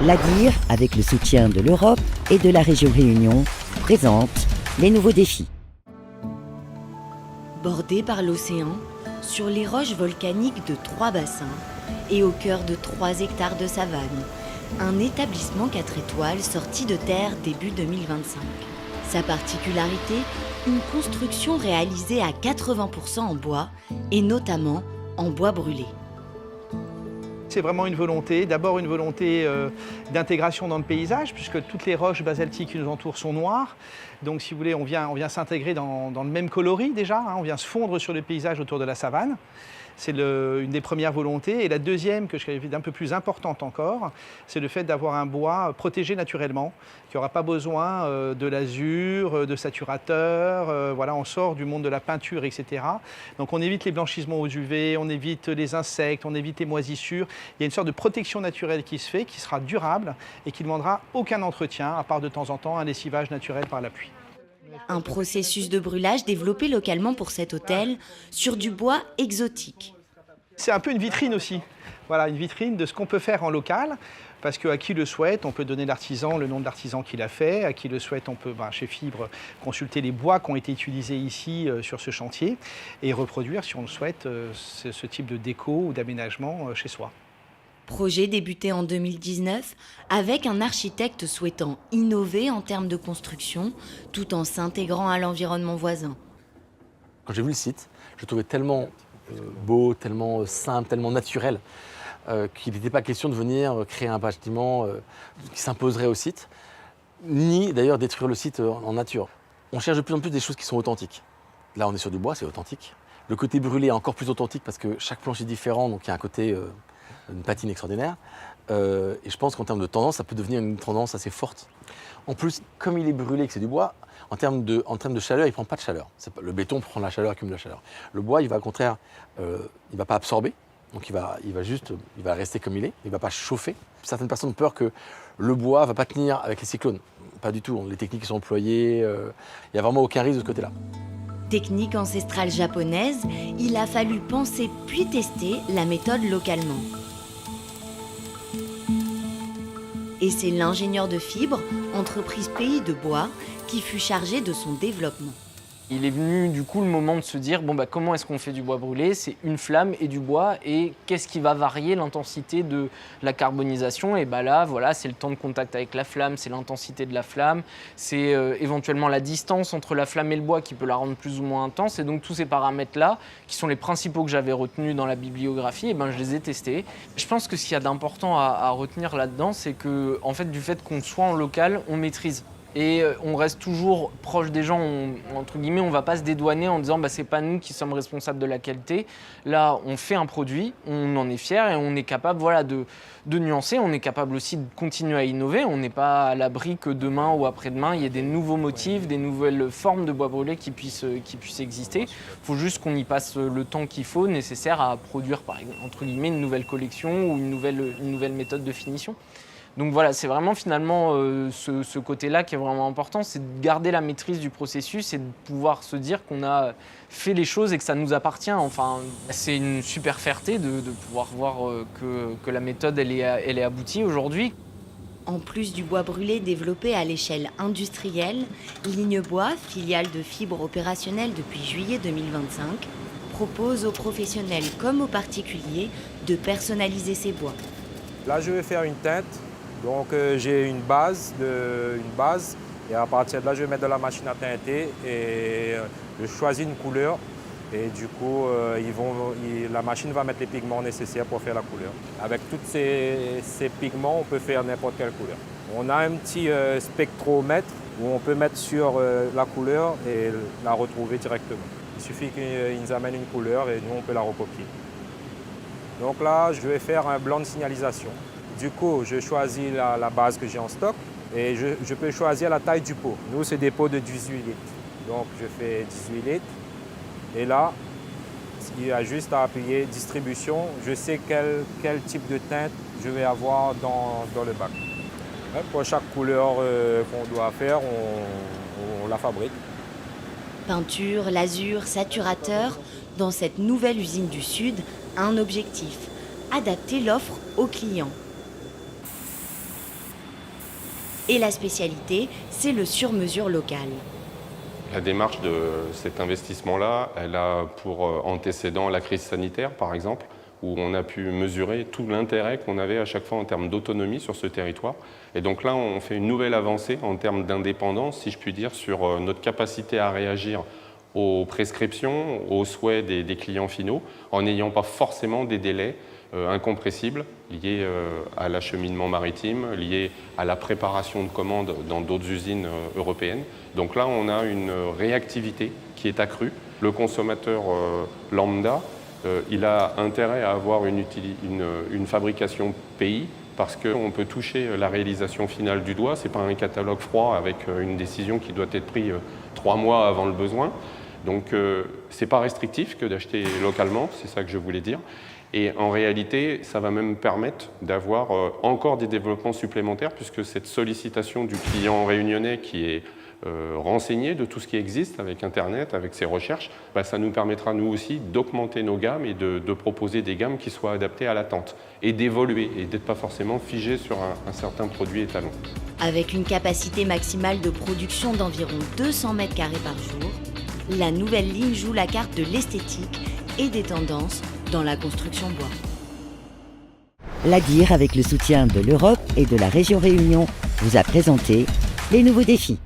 L'Adir, avec le soutien de l'Europe et de la région Réunion, présente les nouveaux défis. Bordé par l'océan, sur les roches volcaniques de 3 bassins et au cœur de 3 hectares de savane, un établissement 4 étoiles sorti de terre début 2025. Sa particularité, une construction réalisée à 80% en bois et notamment en bois brûlé. C'est vraiment une volonté, d'abord une volonté d'intégration dans le paysage, puisque toutes les roches basaltiques qui nous entourent sont noires. Donc si vous voulez, on vient s'intégrer dans le même coloris déjà, hein, on vient se fondre sur le paysage autour de la savane. C'est une des premières volontés. Et la deuxième, que je trouve d'un peu plus importante encore, c'est le fait d'avoir un bois protégé naturellement, qui n'aura pas besoin de lasure, de saturateur. Voilà, on sort du monde de la peinture, etc. Donc on évite les blanchissements aux UV, on évite les insectes, on évite les moisissures. Il y a une sorte de protection naturelle qui se fait, qui sera durable et qui ne demandera aucun entretien, à part de temps en temps un lessivage naturel par la pluie. Un processus de brûlage développé localement pour cet hôtel sur du bois exotique. C'est un peu une vitrine aussi. Voilà, une vitrine de ce qu'on peut faire en local, parce qu'à qui le souhaite, on peut donner l'artisan, le nom de l'artisan qui l'a fait. À qui le souhaite, on peut, chez Fibre, consulter les bois qui ont été utilisés ici sur ce chantier et reproduire, si on le souhaite, ce type de déco ou d'aménagement chez soi. Projet débuté en 2019 avec un architecte souhaitant innover en termes de construction tout en s'intégrant à l'environnement voisin. Quand j'ai vu le site, je le trouvais tellement beau, tellement simple, tellement naturel qu'il n'était pas question de venir créer un bâtiment qui s'imposerait au site, ni d'ailleurs détruire le site en nature. On cherche de plus en plus des choses qui sont authentiques. Là, on est sur du bois, c'est authentique. Le côté brûlé est encore plus authentique parce que chaque planche est différent, donc il y a un côté, une patine extraordinaire. Et je pense qu'en termes de tendance, ça peut devenir une tendance assez forte. En plus, comme il est brûlé et que c'est du bois, en termes de chaleur, il ne prend pas de chaleur. Le béton prend la chaleur, accumule la chaleur. Le bois, il va au contraire, il ne va pas absorber, donc il va rester comme il est, il ne va pas chauffer. Certaines personnes ont peur que le bois ne va pas tenir avec les cyclones. Pas du tout, les techniques qui sont employées, il n'y a vraiment aucun risque de ce côté-là. Technique ancestrale japonaise, il a fallu penser puis tester la méthode localement. Et c'est l'ingénieur de Fibre, entreprise Pays de Bois, qui fut chargé de son développement. Il est venu du coup le moment de se dire comment est-ce qu'on fait du bois brûlé? C'est une flamme et du bois, et qu'est-ce qui va varier l'intensité de la carbonisation? Et là, voilà, c'est le temps de contact avec la flamme, c'est l'intensité de la flamme, c'est éventuellement la distance entre la flamme et le bois qui peut la rendre plus ou moins intense. Et donc tous ces paramètres-là, qui sont les principaux que j'avais retenus dans la bibliographie, je les ai testés. Je pense que ce qu'il y a d'important à retenir là-dedans, c'est que en fait, du fait qu'on soit en local, on maîtrise. Et on reste toujours proche des gens, entre guillemets, on ne va pas se dédouaner en disant c'est pas nous qui sommes responsables de la qualité. Là, on fait un produit, on en est fier et on est capable de nuancer, on est capable aussi de continuer à innover. On n'est pas à l'abri que demain ou après-demain, il y ait des nouveaux motifs, des nouvelles formes de bois brûlé qui puissent exister. Il faut juste qu'on y passe le temps qu'il faut, nécessaire à produire, par exemple, entre guillemets, une nouvelle collection ou une nouvelle méthode de finition. Donc voilà, c'est vraiment finalement ce côté-là qui est vraiment important, c'est de garder la maîtrise du processus et de pouvoir se dire qu'on a fait les choses et que ça nous appartient. Enfin, c'est une super fierté de pouvoir voir que la méthode elle est aboutie aujourd'hui. En plus du bois brûlé développé à l'échelle industrielle, Ligne Bois, filiale de Fibre opérationnelle depuis juillet 2025, propose aux professionnels comme aux particuliers de personnaliser ces bois. Là, je vais faire une teinte. Donc j'ai une base et à partir de là je vais mettre de la machine à teinter et je choisis une couleur et du coup la machine va mettre les pigments nécessaires pour faire la couleur. Avec tous ces pigments on peut faire n'importe quelle couleur. On a un petit spectromètre où on peut mettre sur la couleur et la retrouver directement. Il suffit qu'ils nous amènent une couleur et nous on peut la recopier. Donc là je vais faire un blanc de signalisation. Du coup, je choisis la base que j'ai en stock et je peux choisir la taille du pot. Nous, c'est des pots de 18 litres. Donc, je fais 18 litres. Et là, il y a juste à appuyer distribution. Je sais quel type de teinte je vais avoir dans le bac. Pour chaque couleur qu'on doit faire, on la fabrique. Peinture, lasure, saturateur, dans cette nouvelle usine du Sud, un objectif, adapter l'offre aux clients. Et la spécialité, c'est le sur-mesure local. La démarche de cet investissement-là, elle a pour antécédent la crise sanitaire, par exemple, où on a pu mesurer tout l'intérêt qu'on avait à chaque fois en termes d'autonomie sur ce territoire. Et donc là, on fait une nouvelle avancée en termes d'indépendance, si je puis dire, sur notre capacité à réagir aux prescriptions, aux souhaits des clients finaux, en n'ayant pas forcément des délais incompressibles liés à l'acheminement maritime, liés à la préparation de commandes dans d'autres usines européennes. Donc là, on a une réactivité qui est accrue. Le consommateur lambda, il a intérêt à avoir une fabrication pays parce qu'on peut toucher la réalisation finale du doigt. Ce n'est pas un catalogue froid avec une décision qui doit être prise 3 mois avant le besoin. Donc ce n'est pas restrictif que d'acheter localement, c'est ça que je voulais dire. Et en réalité, ça va même permettre d'avoir encore des développements supplémentaires puisque cette sollicitation du client réunionnais qui est renseigné de tout ce qui existe avec Internet, avec ses recherches, ça nous permettra nous aussi d'augmenter nos gammes et de proposer des gammes qui soient adaptées à l'attente et d'évoluer et d'être pas forcément figé sur un certain produit étalon. Avec une capacité maximale de production d'environ 200 m² par jour, la nouvelle ligne joue la carte de l'esthétique et des tendances dans la construction bois. L'Adir, avec le soutien de l'Europe et de la région Réunion, vous a présenté les nouveaux défis.